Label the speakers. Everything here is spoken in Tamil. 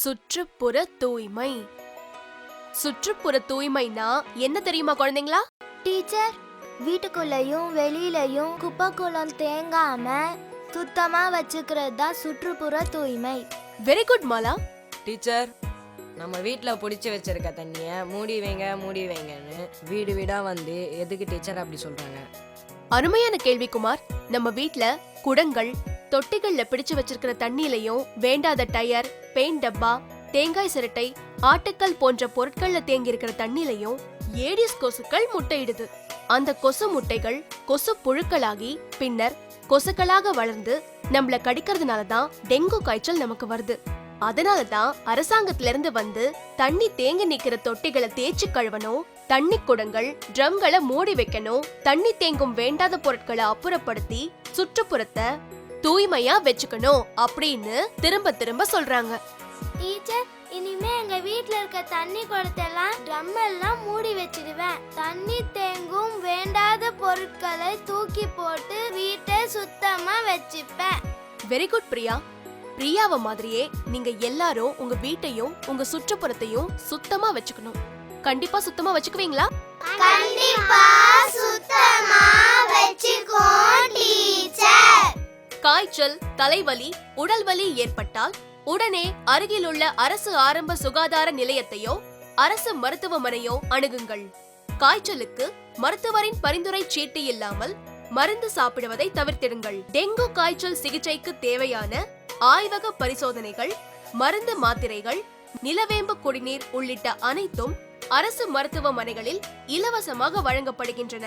Speaker 1: சுற்றுப்புற தூய்மை. சுற்றுப்புற தூய்மைனா என்ன தெரியுமா குழந்தைங்களா?
Speaker 2: டீச்சர், வீட்டுக்குள்ளேயும் வெளியிலயும் குப்பை குளம் தேங்காம சுத்தமா வச்சுக்கிறது தான் சுற்றுப்புற தூய்மை.
Speaker 1: Very good Mala.
Speaker 3: டீச்சர், நம்ம வீட்டில் பிடிச்சி வச்சிருக்க தண்ணியை மூடி வைங்கன்னு வீடு வீடா வந்து எதுக்கு டீச்சர் அப்படி சொல்றாங்க?
Speaker 1: அருமையான கேள்வி குமார். நம்ம வீட்ல குடங்கள் தொட்டிகள்ல பிடிச்சு வச்சிருக்கிற தண்ணியிலையும் வேண்டாத டயர், பெயிண்ட் டப்பா, தேங்காய் சிரட்டை, ஆட்டுக்கல் போன்ற பொருட்கள்ல தேங்கி இருக்கிற தண்ணியிலையும் ஏடிஸ் கொசுக்கள் முட்டையிடுது. அந்த கொசு முட்டைகள் கொசு புழுக்களாகி பின்னர் கொசுக்களாக வளர்ந்து நம்மள கடிக்கிறதுனாலதான் டெங்கு காய்ச்சல் நமக்கு வருது. அதனாலதான் அரசாங்கத்துல இருந்து வந்து தண்ணி தேங்கி நிக்கிற தொட்டிகளை தேய்ச்சி கழுவணும், தண்ணி குடங்கள் ட்ரம்களை மூடி வைக்கணும், தண்ணி தேங்கும் வேண்டாத பொருட்களை அப்புறப்படுத்தி சுற்றுப்புறத்தை தூய்மையா வச்சுக்கணும் அப்படின்னு திரும்ப திரும்ப சொல்றாங்க.
Speaker 2: டீச்சர், இனிமே எங்க வீட்ல இருக்க தண்ணி குடத்தெல்லாம் ட்ரம் எல்லாம் மூடி வச்சிடுவேன். தண்ணி தேங்கும் வேண்டாத பொருட்களை தூக்கி போட்டு வீட்டை சுத்தமா வச்சுப்பேன்.
Speaker 1: Very good Priya. பிரியாவை மாதிரியே நீங்க எல்லாரும் உங்க வீட்டையும் உங்க சுற்றுப்புறத்தையும் சுத்தமா வச்சுக்கணும். கண்டிப்பா சுத்தமா வச்சுக்குவீங்களா?
Speaker 2: கண்டிப்பா சுத்தமா வச்சுக்கோம் டீச்சர்.
Speaker 1: காய்ச்சல், தலைவலி, உடல்வலி ஏற்பட்டால் உடனே அருகிலுள்ள அரசு ஆரம்ப சுகாதார நிலையத்தையோ அரசு மருத்துவமனையோ அணுகுங்கள். காய்ச்சலுக்கு மருத்துவரின் பரிந்துரை சீட்டு இல்லாமல் மருந்து சாப்பிடுவதை தவிர்த்திடுங்கள். டெங்கு காய்ச்சல் சிகிச்சைக்கு தேவையான ஆய்வக பரிசோதனைகள், மருந்து மாத்திரைகள், நிலவேம்பு குடிநீர் உள்ளிட்ட அனைத்தும் அரசு மருத்துவமனைகளில் இலவசமாக வழங்கப்படுகின்றன.